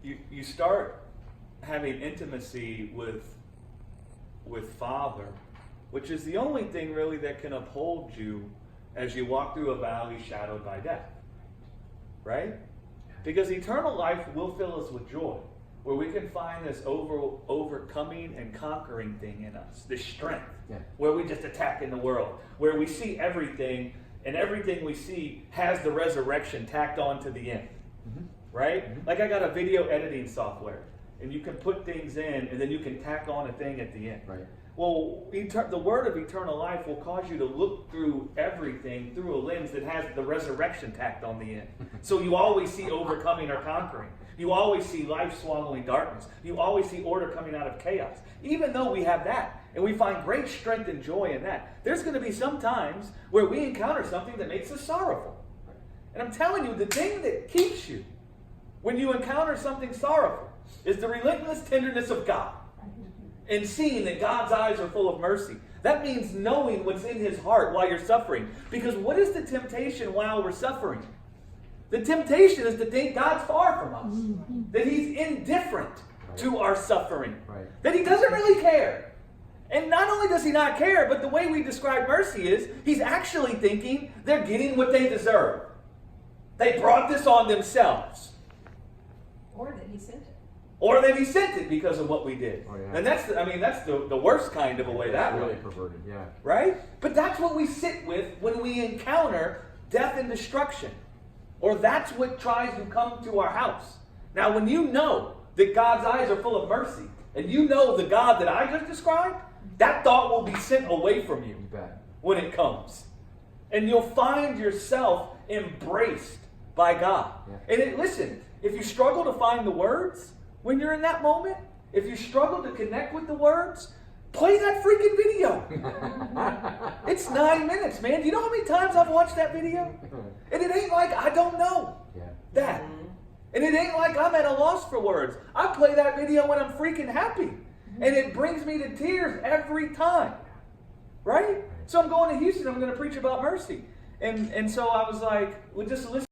you start having intimacy with Father, which is the only thing really that can uphold you as you walk through a valley shadowed by death. Right? Because eternal life will fill us with joy, where we can find this overcoming and conquering thing in us, this strength, where we just attack in the world, where we see everything, and everything we see has the resurrection tacked on to the end. Right? Like I got a video editing software, and you can put things in, and then you can tack on a thing at the end. Right. Well, the word of eternal life will cause you to look through everything through a lens that has the resurrection tacked on the end. So you always see overcoming or conquering. You always see life swallowing darkness. You always see order coming out of chaos. Even though we have that, and we find great strength and joy in that, there's going to be some times where we encounter something that makes us sorrowful. And I'm telling you, the thing that keeps you when you encounter something sorrowful is the relentless tenderness of God. And seeing that God's eyes are full of mercy. That means knowing what's in his heart while you're suffering. Because what is the temptation while we're suffering? The temptation is to think God's far from us. That he's indifferent to our suffering. That he doesn't really care. And not only does he not care, but the way we describe mercy is he's actually thinking they're getting what they deserve. They brought this on themselves. Or that he sent it. Or that he sent it because of what we did. Oh, yeah. And that's the worst kind of a way that really way. Perverted, yeah. Right? But that's what we sit with when we encounter death and destruction. Or that's what tries to come to our house. Now, when you know that God's eyes are full of mercy, and you know the God that I just described, that thought will be sent away from you when it comes. And you'll find yourself embraced by God. Yeah. And listen, if you struggle to find the words, when you're in that moment, if you struggle to connect with the words, play that freaking video. It's 9 minutes, man. Do you know how many times I've watched that video? And it ain't like I don't know that. And it ain't like I'm at a loss for words. I play that video when I'm freaking happy. And it brings me to tears every time. Right? So I'm going to Houston. I'm going to preach about mercy. And so I was like, well, just listen.